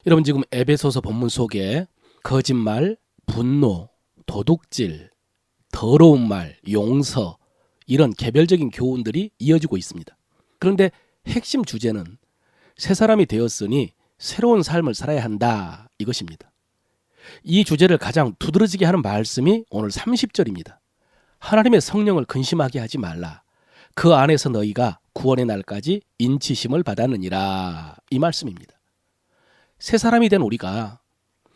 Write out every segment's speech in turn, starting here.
여러분 지금 에베소서 본문 속에 거짓말, 분노, 도둑질, 더러운 말, 용서 이런 개별적인 교훈들이 이어지고 있습니다. 그런데 핵심 주제는 새 사람이 되었으니 새로운 삶을 살아야 한다 이것입니다. 이 주제를 가장 두드러지게 하는 말씀이 오늘 30절입니다. 하나님의 성령을 근심하게 하지 말라. 그 안에서 너희가 구원의 날까지 인치심을 받았느니라. 이 말씀입니다. 새 사람이 된 우리가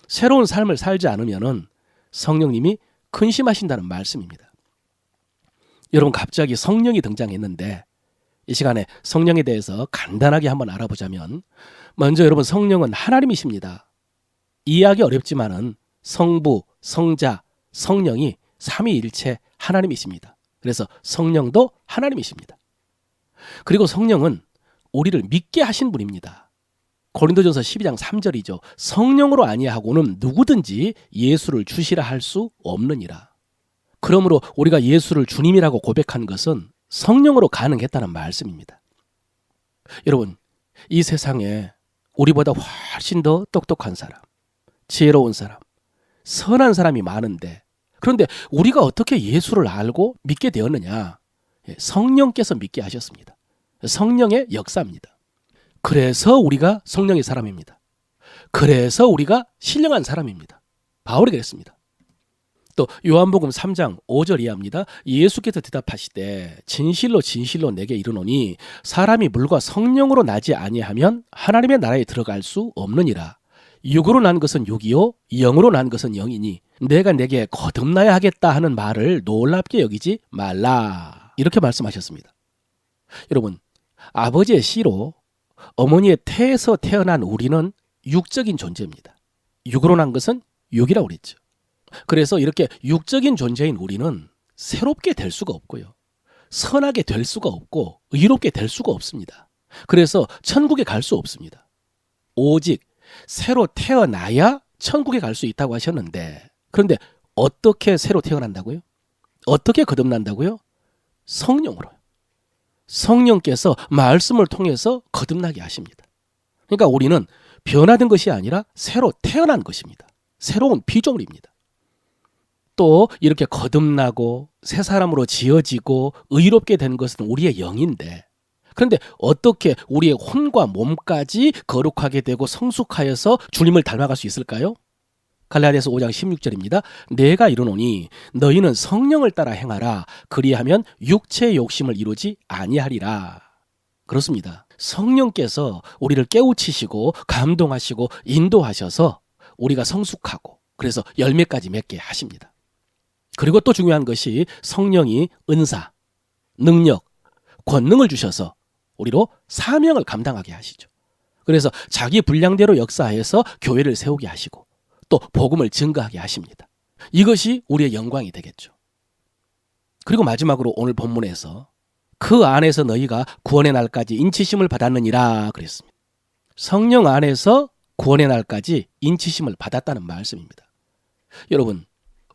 새로운 삶을 살지 않으면 성령님이 근심하신다는 말씀입니다. 여러분 갑자기 성령이 등장했는데 이 시간에 성령에 대해서 간단하게 한번 알아보자면 먼저 여러분 성령은 하나님이십니다. 이해하기 어렵지만은 성부, 성자, 성령이 삼위일체 하나님이십니다. 그래서 성령도 하나님이십니다. 그리고 성령은 우리를 믿게 하신 분입니다. 고린도전서 12장 3절이죠. 성령으로 아니하고는 누구든지 예수를 주시라 할 수 없느니라. 그러므로 우리가 예수를 주님이라고 고백한 것은 성령으로 가능했다는 말씀입니다. 여러분, 이 세상에 우리보다 훨씬 더 똑똑한 사람, 지혜로운 사람, 선한 사람이 많은데 그런데 우리가 어떻게 예수를 알고 믿게 되었느냐? 성령께서 믿게 하셨습니다. 성령의 역사입니다. 그래서 우리가 성령의 사람입니다. 그래서 우리가 신령한 사람입니다. 바울이 그랬습니다. 또 요한복음 3장 5절 이하입니다. 예수께서 대답하시되 진실로 진실로 내게 이르노니 사람이 물과 성령으로 나지 아니하면 하나님의 나라에 들어갈 수 없느니라. 육으로 난 것은 육이요 영으로 난 것은 영이니 내가 내게 거듭나야 하겠다 하는 말을 놀랍게 여기지 말라. 이렇게 말씀하셨습니다. 여러분, 아버지의 씨로 어머니의 태에서 태어난 우리는 육적인 존재입니다. 육으로 난 것은 육이라고 그랬죠. 그래서 이렇게 육적인 존재인 우리는 새롭게 될 수가 없고요. 선하게 될 수가 없고 의롭게 될 수가 없습니다. 그래서 천국에 갈 수 없습니다. 오직 새로 태어나야 천국에 갈 수 있다고 하셨는데 그런데 어떻게 새로 태어난다고요? 어떻게 거듭난다고요? 성령으로요. 성령께서 말씀을 통해서 거듭나게 하십니다. 그러니까 우리는 변화된 것이 아니라 새로 태어난 것입니다. 새로운 피조물입니다. 또 이렇게 거듭나고 새 사람으로 지어지고 의롭게 된 것은 우리의 영인데 그런데 어떻게 우리의 혼과 몸까지 거룩하게 되고 성숙하여서 주님을 닮아갈 수 있을까요? 갈라디아서 5장 16절입니다. 내가 이르노니 너희는 성령을 따라 행하라. 그리하면 육체의 욕심을 이루지 아니하리라. 그렇습니다. 성령께서 우리를 깨우치시고 감동하시고 인도하셔서 우리가 성숙하고 그래서 열매까지 맺게 하십니다. 그리고 또 중요한 것이 성령이 은사, 능력, 권능을 주셔서 우리로 사명을 감당하게 하시죠. 그래서 자기 분량대로 역사해서 교회를 세우게 하시고 또 복음을 증거하게 하십니다. 이것이 우리의 영광이 되겠죠. 그리고 마지막으로 오늘 본문에서 그 안에서 너희가 구원의 날까지 인치심을 받았느니라 그랬습니다. 성령 안에서 구원의 날까지 인치심을 받았다는 말씀입니다. 여러분,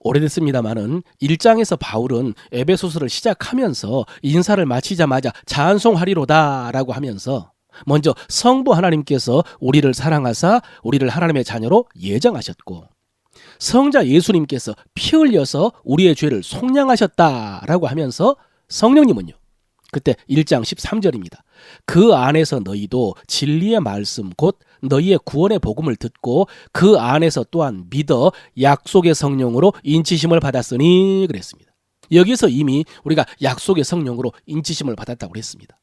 오래됐습니다마는 1장에서 바울은 에베소서를 시작하면서 인사를 마치자마자 찬송하리로다 라고 하면서 먼저 성부 하나님께서 우리를 사랑하사 우리를 하나님의 자녀로 예정하셨고 성자 예수님께서 피 흘려서 우리의 죄를 속량하셨다라고 하면서 성령님은요. 그때 1장 13절입니다. 그 안에서 너희도 진리의 말씀 곧 너희의 구원의 복음을 듣고 그 안에서 또한 믿어 약속의 성령으로 인치심을 받았으니 그랬습니다. 여기서 이미 우리가 약속의 성령으로 인치심을 받았다고 그랬습니다.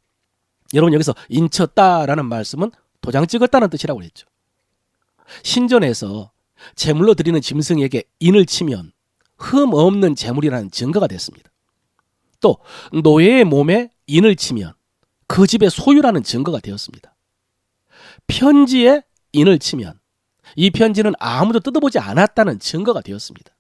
여러분 여기서 인쳤다라는 말씀은 도장 찍었다는 뜻이라고 그랬죠. 신전에서 제물로 드리는 짐승에게 인을 치면 흠 없는 제물이라는 증거가 됐습니다. 또 노예의 몸에 인을 치면 그 집의 소유라는 증거가 되었습니다. 편지에 인을 치면 이 편지는 아무도 뜯어보지 않았다는 증거가 되었습니다.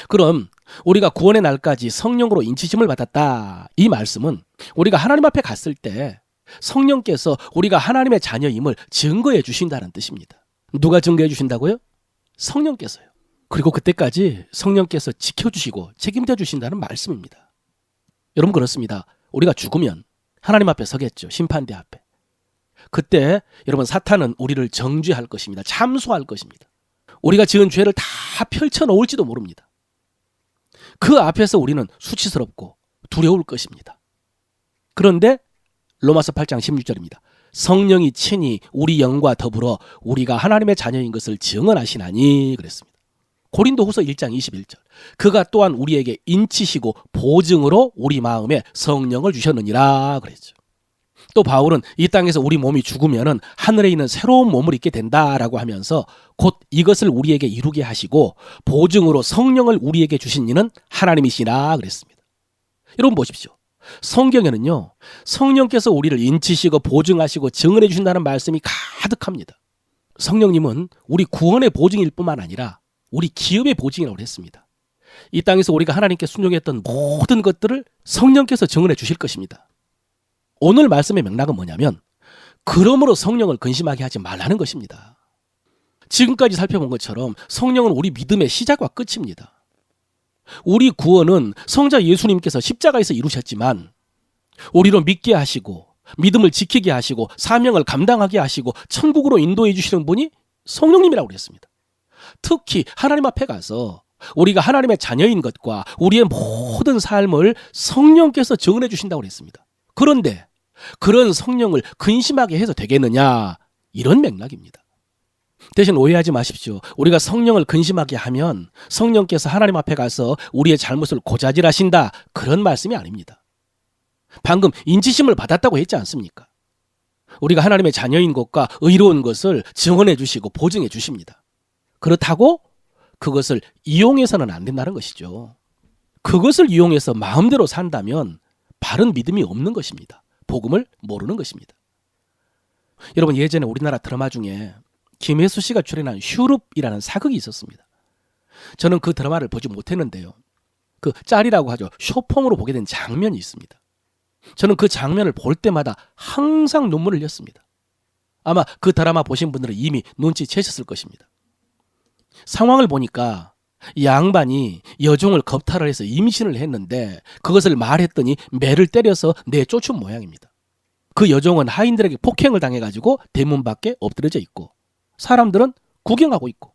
그럼 우리가 구원의 날까지 성령으로 인치심을 받았다. 이 말씀은 우리가 하나님 앞에 갔을 때 성령께서 우리가 하나님의 자녀임을 증거해 주신다는 뜻입니다. 누가 증거해 주신다고요? 성령께서요. 그리고 그때까지 성령께서 지켜주시고 책임져 주신다는 말씀입니다. 여러분 그렇습니다. 우리가 죽으면 하나님 앞에 서겠죠. 심판대 앞에. 그때 여러분 사탄은 우리를 정죄할 것입니다. 참소할 것입니다. 우리가 지은 죄를 다 펼쳐놓을지도 모릅니다. 그 앞에서 우리는 수치스럽고 두려울 것입니다. 그런데 로마서 8장 16절입니다. 성령이 친히 우리 영과 더불어 우리가 하나님의 자녀인 것을 증언하시나니 그랬습니다. 고린도후서 1장 21절. 그가 또한 우리에게 인치시고 보증으로 우리 마음에 성령을 주셨느니라 그랬죠. 또 바울은 이 땅에서 우리 몸이 죽으면은 하늘에 있는 새로운 몸을 입게 된다라고 하면서 곧 이것을 우리에게 이루게 하시고 보증으로 성령을 우리에게 주신 이는 하나님이시라 그랬습니다. 여러분 보십시오. 성경에는요, 성령께서 우리를 인치시고 보증하시고 증언해 주신다는 말씀이 가득합니다. 성령님은 우리 구원의 보증일 뿐만 아니라 우리 기업의 보증이라고 했습니다. 이 땅에서 우리가 하나님께 순종했던 모든 것들을 성령께서 증언해 주실 것입니다. 오늘 말씀의 맥락은 뭐냐면 그러므로 성령을 근심하게 하지 말라는 것입니다. 지금까지 살펴본 것처럼 성령은 우리 믿음의 시작과 끝입니다. 우리 구원은 성자 예수님께서 십자가에서 이루셨지만 우리로 믿게 하시고 믿음을 지키게 하시고 사명을 감당하게 하시고 천국으로 인도해 주시는 분이 성령님이라고 그랬습니다. 특히 하나님 앞에 가서 우리가 하나님의 자녀인 것과 우리의 모든 삶을 성령께서 증언해 주신다고 그랬습니다. 그런데 그런 성령을 근심하게 해서 되겠느냐, 이런 맥락입니다. 대신 오해하지 마십시오. 우리가 성령을 근심하게 하면 성령께서 하나님 앞에 가서 우리의 잘못을 고자질하신다, 그런 말씀이 아닙니다. 방금 인치심을 받았다고 했지 않습니까? 우리가 하나님의 자녀인 것과 의로운 것을 증언해 주시고 보증해 주십니다. 그렇다고 그것을 이용해서는 안 된다는 것이죠. 그것을 이용해서 마음대로 산다면 바른 믿음이 없는 것입니다. 복음을 모르는 것입니다. 여러분, 예전에 우리나라 드라마 중에 김혜수 씨가 출연한 슈룹이라는 사극이 있었습니다. 저는 그 드라마를 보지 못했는데요. 그 짤이라고 하죠. 쇼폼으로 보게 된 장면이 있습니다. 저는 그 장면을 볼 때마다 항상 눈물을 흘렸습니다. 아마 그 드라마 보신 분들은 이미 눈치채셨을 것입니다. 상황을 보니까 이 양반이 여종을 겁탈을 해서 임신을 했는데 그것을 말했더니 매를 때려서 내쫓은 모양입니다. 그 여종은 하인들에게 폭행을 당해가지고 대문 밖에 엎드려져 있고 사람들은 구경하고 있고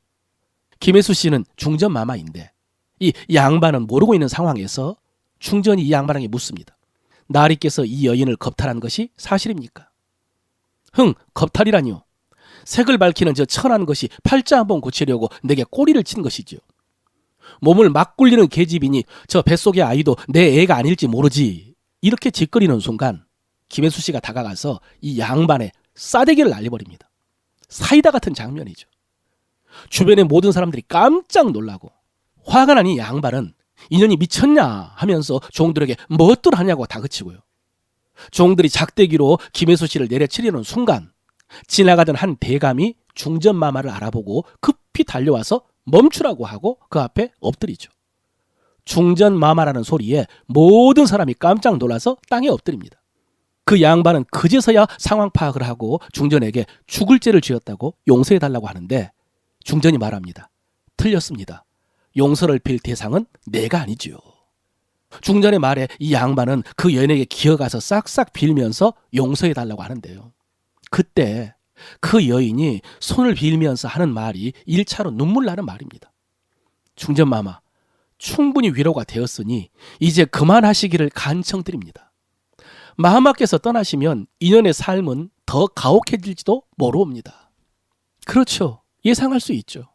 김혜수 씨는 중전마마인데 이 양반은 모르고 있는 상황에서 중전이 이 양반에게 묻습니다. 나리께서 이 여인을 겁탈한 것이 사실입니까? 흥, 겁탈이라니요. 색을 밝히는 저 천한 것이 팔자 한번 고치려고 내게 꼬리를 친 것이지요. 몸을 막 굴리는 계집이니 저 뱃속의 아이도 내 애가 아닐지 모르지. 이렇게 짓거리는 순간 김혜수 씨가 다가가서 이 양반의 싸대기를 날려버립니다. 사이다 같은 장면이죠. 주변의 모든 사람들이 깜짝 놀라고 화가 난 이 양반은 이년이 미쳤냐 하면서 종들에게 무엇들 하냐고 다그치고요. 종들이 작대기로 김혜수 씨를 내려치려는 순간 지나가던 한 대감이 중전마마를 알아보고 급히 달려와서 멈추라고 하고 그 앞에 엎드리죠. 중전마마라는 소리에 모든 사람이 깜짝 놀라서 땅에 엎드립니다. 그 양반은 그제서야 상황 파악을 하고 중전에게 죽을 죄를 지었다고 용서해달라고 하는데 중전이 말합니다. 틀렸습니다. 용서를 빌 대상은 내가 아니지요. 중전의 말에 이 양반은 그 여인에게 기어가서 싹싹 빌면서 용서해달라고 하는데요. 그때 그 여인이 손을 빌면서 하는 말이 1차로 눈물 나는 말입니다. 중전마마, 충분히 위로가 되었으니 이제 그만하시기를 간청드립니다. 마마께서 떠나시면 인연의 삶은 더 가혹해질지도 모르옵니다. 그렇죠. 예상할 수 있죠.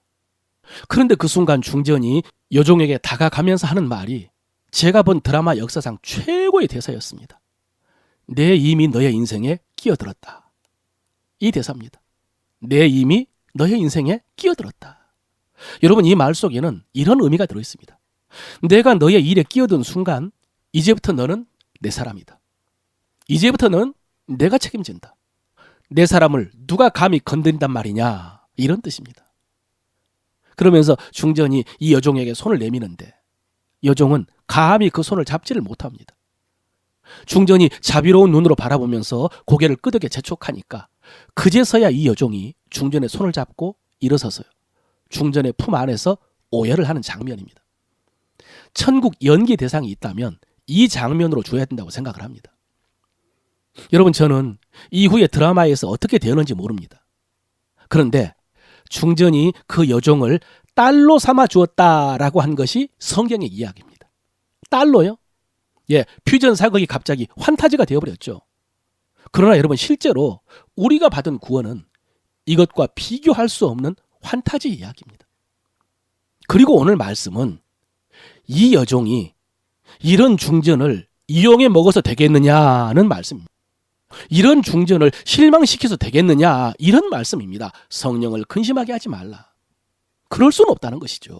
그런데 그 순간 중전이 여종에게 다가가면서 하는 말이 제가 본 드라마 역사상 최고의 대사였습니다. 내 이미 너의 인생에 끼어들었다. 이 대사입니다. 내 이미 너의 인생에 끼어들었다. 여러분, 이 말 속에는 이런 의미가 들어있습니다. 내가 너의 일에 끼어든 순간 이제부터 너는 내 사람이다. 이제부터 너는 내가 책임진다. 내 사람을 누가 감히 건드린단 말이냐, 이런 뜻입니다. 그러면서 중전이 이 여종에게 손을 내미는데 여종은 감히 그 손을 잡지를 못합니다. 중전이 자비로운 눈으로 바라보면서 고개를 끄덕여 재촉하니까 그제서야 이 여종이 중전의 손을 잡고 일어서서요. 중전의 품 안에서 오열을 하는 장면입니다. 천국 연기 대상이 있다면 이 장면으로 줘야 된다고 생각을 합니다. 여러분, 저는 이후에 드라마에서 어떻게 되었는지 모릅니다. 그런데 중전이 그 여종을 딸로 삼아 주었다라고 한 것이 성경의 이야기입니다. 딸로요? 예, 퓨전 사극이 갑자기 환타지가 되어버렸죠. 그러나 여러분, 실제로 우리가 받은 구원은 이것과 비교할 수 없는 환타지 이야기입니다. 그리고 오늘 말씀은 이 여종이 이런 중전을 이용해 먹어서 되겠느냐는 말씀입니다. 이런 중전을 실망시켜서 되겠느냐, 이런 말씀입니다. 성령을 근심하게 하지 말라. 그럴 수는 없다는 것이죠.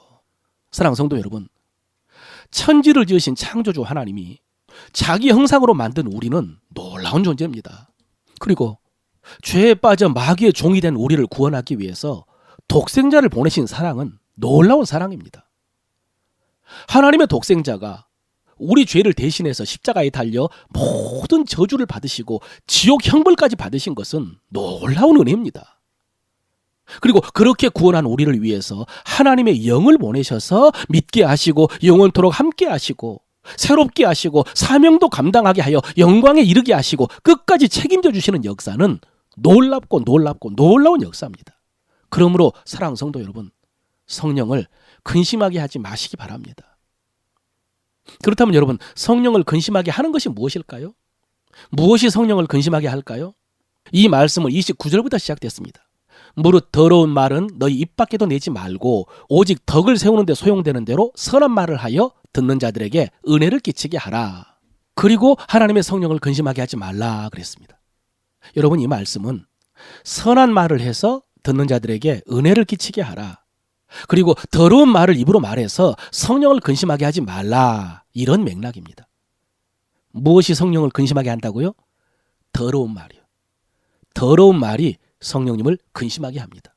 사랑하는 성도 여러분, 천지를 지으신 창조주 하나님이 자기 형상으로 만든 우리는 놀라운 존재입니다. 그리고 죄에 빠져 마귀의 종이 된 우리를 구원하기 위해서 독생자를 보내신 사랑은 놀라운 사랑입니다. 하나님의 독생자가 우리 죄를 대신해서 십자가에 달려 모든 저주를 받으시고 지옥 형벌까지 받으신 것은 놀라운 은혜입니다. 그리고 그렇게 구원한 우리를 위해서 하나님의 영을 보내셔서 믿게 하시고 영원토록 함께 하시고 새롭게 하시고 사명도 감당하게 하여 영광에 이르게 하시고 끝까지 책임져 주시는 역사는 놀랍고 놀라운 역사입니다. 그러므로 사랑하는 성도 여러분, 성령을 근심하게 하지 마시기 바랍니다. 그렇다면 여러분, 성령을 근심하게 하는 것이 무엇일까요? 무엇이 성령을 근심하게 할까요? 이 말씀은 29절부터 시작됐습니다. 무릇 더러운 말은 너희 입 밖에도 내지 말고 오직 덕을 세우는 데 소용되는 대로 선한 말을 하여 듣는 자들에게 은혜를 끼치게 하라. 그리고 하나님의 성령을 근심하게 하지 말라 그랬습니다. 여러분, 이 말씀은 선한 말을 해서 듣는 자들에게 은혜를 끼치게 하라. 그리고 더러운 말을 입으로 말해서 성령을 근심하게 하지 말라, 이런 맥락입니다. 무엇이 성령을 근심하게 한다고요? 더러운 말이요. 더러운 말이 성령님을 근심하게 합니다.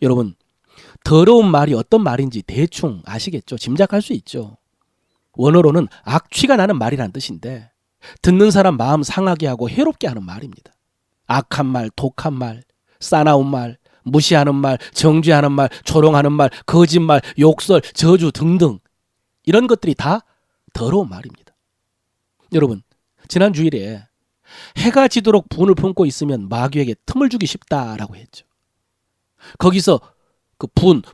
여러분, 더러운 말이 어떤 말인지 대충 아시겠죠? 짐작할 수 있죠. 원어로는 악취가 나는 말이란 뜻인데 듣는 사람 마음 상하게 하고 해롭게 하는 말입니다. 악한 말, 독한 말, 싸나운 말, 무시하는 말, 정죄하는 말, 조롱하는 말, 거짓말, 욕설, 저주 등등, 이런 것들이 다 더러운 말입니다. 여러분, 지난 주일에 해가 지도록 분을 품고 있으면 마귀에게 틈을 주기 쉽다라고 했죠. 거기서 그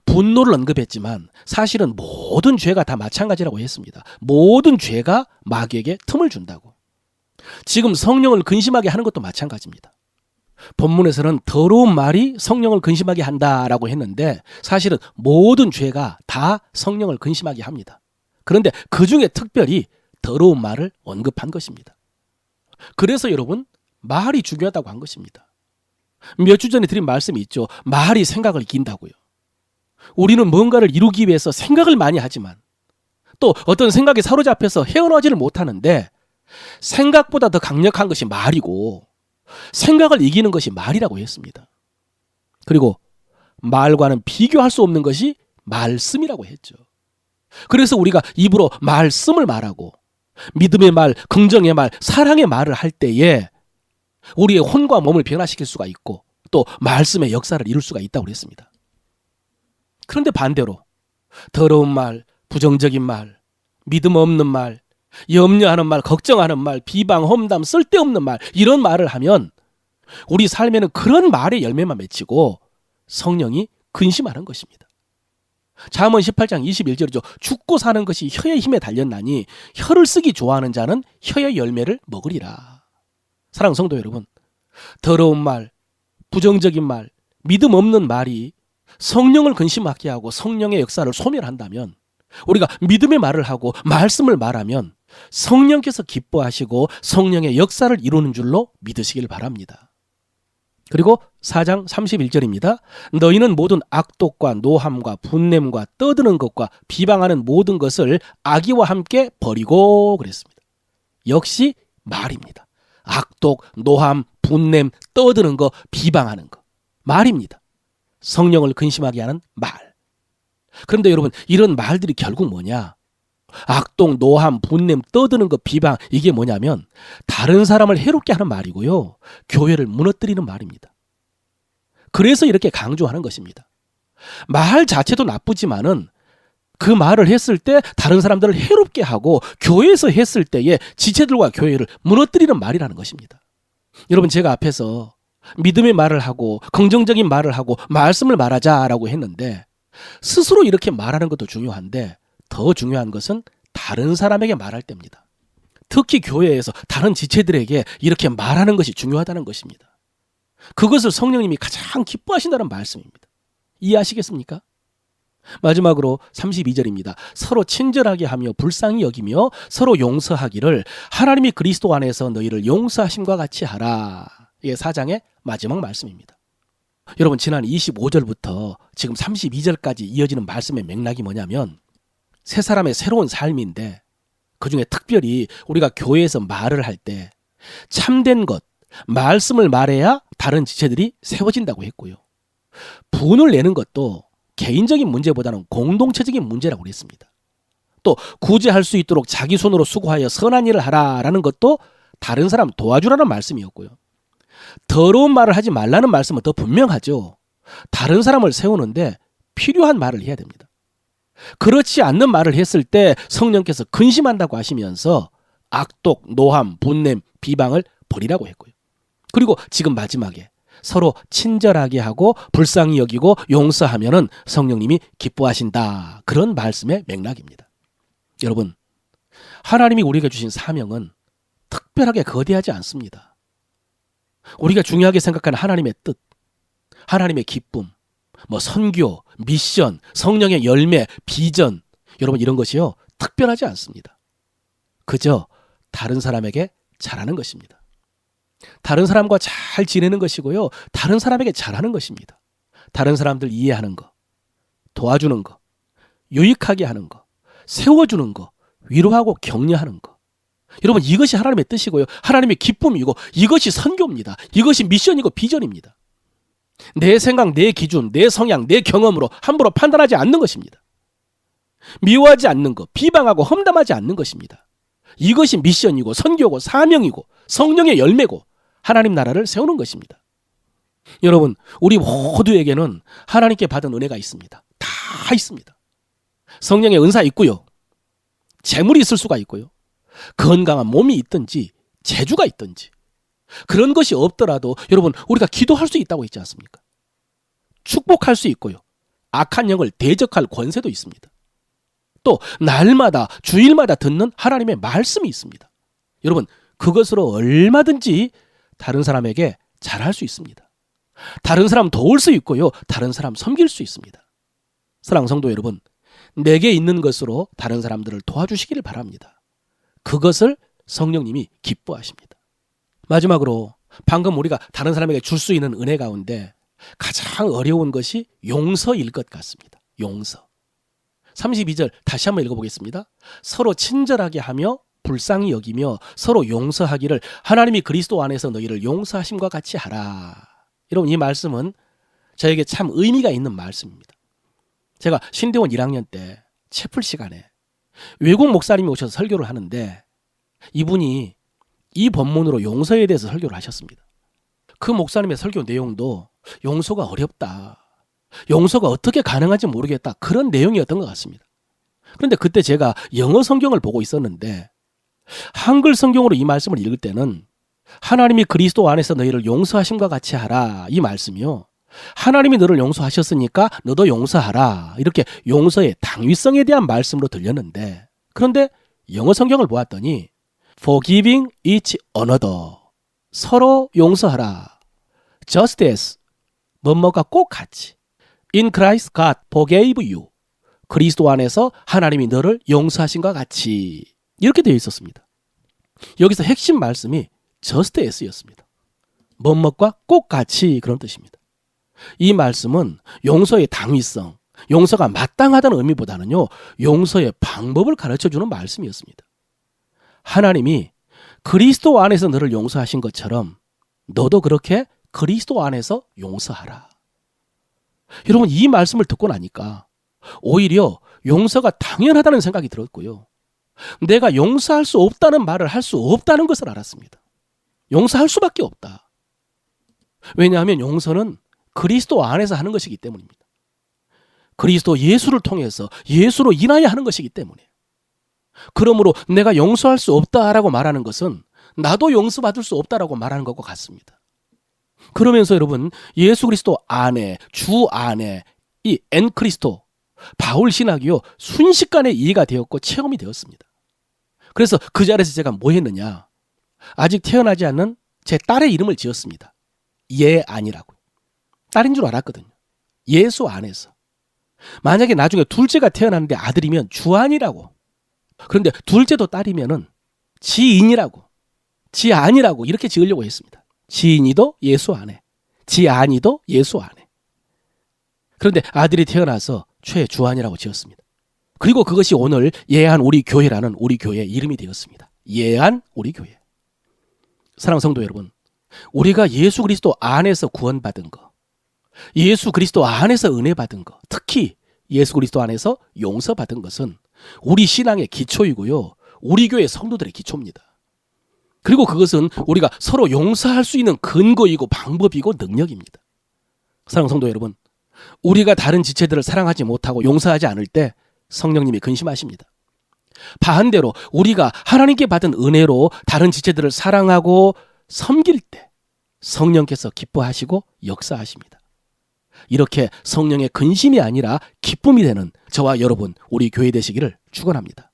분노를 언급했지만 사실은 모든 죄가 다 마찬가지라고 했습니다. 모든 죄가 마귀에게 틈을 준다고. 지금 성령을 근심하게 하는 것도 마찬가지입니다. 본문에서는 더러운 말이 성령을 근심하게 한다라고 했는데 사실은 모든 죄가 다 성령을 근심하게 합니다. 그런데 그중에 특별히 더러운 말을 언급한 것입니다. 그래서 여러분, 말이 중요하다고 한 것입니다. 몇 주 전에 드린 말씀이 있죠. 말이 생각을 이긴다고요. 우리는 뭔가를 이루기 위해서 생각을 많이 하지만 또 어떤 생각에 사로잡혀서 헤어나지를 못하는데 생각보다 더 강력한 것이 말이고 생각을 이기는 것이 말이라고 했습니다. 그리고 말과는 비교할 수 없는 것이 말씀이라고 했죠. 그래서 우리가 입으로 말씀을 말하고 믿음의 말, 긍정의 말, 사랑의 말을 할 때에 우리의 혼과 몸을 변화시킬 수가 있고 또 말씀의 역사를 이룰 수가 있다고 그랬습니다. 그런데 반대로 더러운 말, 부정적인 말, 믿음 없는 말, 염려하는 말, 걱정하는 말, 비방, 험담, 쓸데없는 말, 이런 말을 하면 우리 삶에는 그런 말의 열매만 맺히고 성령이 근심하는 것입니다. 잠언 18장 21절이죠. 죽고 사는 것이 혀의 힘에 달렸나니 혀를 쓰기 좋아하는 자는 혀의 열매를 먹으리라. 사랑하는 성도 여러분, 더러운 말, 부정적인 말, 믿음 없는 말이 성령을 근심하게 하고 성령의 역사를 소멸한다면 우리가 믿음의 말을 하고 말씀을 말하면 성령께서 기뻐하시고 성령의 역사를 이루는 줄로 믿으시길 바랍니다. 그리고 4장 31절입니다. 너희는 모든 악독과 노함과 분냄과 떠드는 것과 비방하는 모든 것을 악의와 함께 버리고 그랬습니다. 역시 말입니다. 악독, 노함, 분냄, 떠드는 거, 비방하는 거, 말입니다. 성령을 근심하게 하는 말. 그런데 여러분, 이런 말들이 결국 뭐냐? 악독, 노함, 분냄, 떠드는 것, 비방, 이게 뭐냐면 다른 사람을 해롭게 하는 말이고요, 교회를 무너뜨리는 말입니다. 그래서 이렇게 강조하는 것입니다. 말 자체도 나쁘지만은 그 말을 했을 때 다른 사람들을 해롭게 하고 교회에서 했을 때에 지체들과 교회를 무너뜨리는 말이라는 것입니다. 여러분, 제가 앞에서 믿음의 말을 하고 긍정적인 말을 하고 말씀을 말하자라고 했는데, 스스로 이렇게 말하는 것도 중요한데 더 중요한 것은 다른 사람에게 말할 때입니다. 특히 교회에서 다른 지체들에게 이렇게 말하는 것이 중요하다는 것입니다. 그것을 성령님이 가장 기뻐하신다는 말씀입니다. 이해하시겠습니까? 마지막으로 32절입니다. 서로 친절하게 하며 불쌍히 여기며 서로 용서하기를 하나님이 그리스도 안에서 너희를 용서하심과 같이 하라. 이게 4장의 마지막 말씀입니다. 여러분, 지난 25절부터 지금 32절까지 이어지는 말씀의 맥락이 뭐냐면, 세 사람의 새로운 삶인데 그중에 특별히 우리가 교회에서 말을 할 때 참된 것, 말씀을 말해야 다른 지체들이 세워진다고 했고요. 분을 내는 것도 개인적인 문제보다는 공동체적인 문제라고 그랬습니다. 또 구제할 수 있도록 자기 손으로 수고하여 선한 일을 하라라는 것도 다른 사람 도와주라는 말씀이었고요. 더러운 말을 하지 말라는 말씀은 더 분명하죠. 다른 사람을 세우는데 필요한 말을 해야 됩니다. 그렇지 않는 말을 했을 때 성령께서 근심한다고 하시면서 악독, 노함, 분냄, 비방을 버리라고 했고요. 그리고 지금 마지막에 서로 친절하게 하고 불쌍히 여기고 용서하면은 성령님이 기뻐하신다. 그런 말씀의 맥락입니다. 여러분, 하나님이 우리에게 주신 사명은 특별하게 거대하지 않습니다. 우리가 중요하게 생각하는 하나님의 뜻, 하나님의 기쁨, 선교, 미션, 성령의 열매, 비전, 여러분, 이런 것이요 특별하지 않습니다. 그저 다른 사람에게 잘하는 것입니다. 다른 사람과 잘 지내는 것이고요, 다른 사람에게 잘하는 것입니다. 다른 사람들 이해하는 거, 도와주는 거, 유익하게 하는 거, 세워주는 거, 위로하고 격려하는 거. 여러분, 이것이 하나님의 뜻이고요, 하나님의 기쁨이고, 이것이 선교입니다. 이것이 미션이고 비전입니다. 내 생각, 내 기준, 내 성향, 내 경험으로 함부로 판단하지 않는 것입니다. 미워하지 않는 것, 비방하고 험담하지 않는 것입니다. 이것이 미션이고 선교고 사명이고 성령의 열매고 하나님 나라를 세우는 것입니다. 여러분, 우리 모두에게는 하나님께 받은 은혜가 있습니다. 다 있습니다. 성령의 은사 있고요, 재물이 있을 수가 있고요, 건강한 몸이 있든지 재주가 있든지, 그런 것이 없더라도 여러분, 우리가 기도할 수 있다고 했지 않습니까? 축복할 수 있고요, 악한 영을 대적할 권세도 있습니다. 또 날마다 주일마다 듣는 하나님의 말씀이 있습니다. 여러분, 그것으로 얼마든지 다른 사람에게 잘할 수 있습니다. 다른 사람 도울 수 있고요, 다른 사람 섬길 수 있습니다. 사랑하는 성도 여러분, 내게 있는 것으로 다른 사람들을 도와주시기를 바랍니다. 그것을 성령님이 기뻐하십니다. 마지막으로 방금 우리가 다른 사람에게 줄 수 있는 은혜 가운데 가장 어려운 것이 용서일 것 같습니다. 용서. 32절 다시 한번 읽어보겠습니다. 서로 친절하게 하며 불쌍히 여기며 서로 용서하기를 하나님이 그리스도 안에서 너희를 용서하심과 같이 하라. 여러분, 이 말씀은 저에게 참 의미가 있는 말씀입니다. 제가 신대원 1학년 때 채플 시간에 외국 목사님이 오셔서 설교를 하는데, 이분이 이 본문으로 용서에 대해서 설교를 하셨습니다. 그 목사님의 설교 내용도 용서가 어렵다, 용서가 어떻게 가능한지 모르겠다, 그런 내용이었던 것 같습니다. 그런데 그때 제가 영어 성경을 보고 있었는데, 한글 성경으로 이 말씀을 읽을 때는 하나님이 그리스도 안에서 너희를 용서하심과 같이 하라, 이 말씀이요, 하나님이 너를 용서하셨으니까 너도 용서하라, 이렇게 용서의 당위성에 대한 말씀으로 들렸는데, 그런데 영어 성경을 보았더니 forgiving each another, 서로 용서하라, just as, 뭐뭐가 꼭 같이, in Christ God forgave you, 그리스도 안에서 하나님이 너를 용서하신 것 같이, 이렇게 되어 있었습니다. 여기서 핵심 말씀이 just as였습니다. 뭐뭐과 꼭 같이, 그런 뜻입니다. 이 말씀은 용서의 당위성, 용서가 마땅하다는 의미보다는요, 용서의 방법을 가르쳐주는 말씀이었습니다. 하나님이 그리스도 안에서 너를 용서하신 것처럼 너도 그렇게 그리스도 안에서 용서하라. 여러분, 이 말씀을 듣고 나니까 오히려 용서가 당연하다는 생각이 들었고요, 내가 용서할 수 없다는 말을 할 수 없다는 것을 알았습니다. 용서할 수밖에 없다. 왜냐하면 용서는 그리스도 안에서 하는 것이기 때문입니다. 그리스도 예수를 통해서 예수로 인하여 하는 것이기 때문에. 그러므로 내가 용서할 수 없다라고 말하는 것은 나도 용서받을 수 없다라고 말하는 것과 같습니다. 그러면서 여러분, 예수 그리스도 안에, 주 안에 이 엔크리스토 바울 신학이요 순식간에 이해가 되었고 체험이 되었습니다. 그래서 그 자리에서 제가 뭐 했느냐, 아직 태어나지 않는 제 딸의 이름을 지었습니다. 예안이라고. 딸인 줄 알았거든요. 예수 안에서. 만약에 나중에 둘째가 태어났는데 아들이면 주안이라고. 그런데 둘째도 딸이면은 지인이라고, 지안이라고 이렇게 지으려고 했습니다. 지인이도 예수 안에, 지안이도 예수 안에. 그런데 아들이 태어나서 최주안이라고 지었습니다. 그리고 그것이 오늘 예안 우리 교회라는 우리 교회의 이름이 되었습니다. 예안 우리 교회. 사랑하는 성도 여러분, 우리가 예수 그리스도 안에서 구원받은 거, 예수 그리스도 안에서 은혜 받은 거, 특히 예수 그리스도 안에서 용서받은 것은 우리 신앙의 기초이고요, 우리 교회 성도들의 기초입니다. 그리고 그것은 우리가 서로 용서할 수 있는 근거이고 방법이고 능력입니다. 사랑하는 성도 여러분, 우리가 다른 지체들을 사랑하지 못하고 용서하지 않을 때 성령님이 근심하십니다. 반대로 우리가 하나님께 받은 은혜로 다른 지체들을 사랑하고 섬길 때 성령께서 기뻐하시고 역사하십니다. 이렇게 성령의 근심이 아니라 기쁨이 되는 저와 여러분, 우리 교회 되시기를 축원합니다.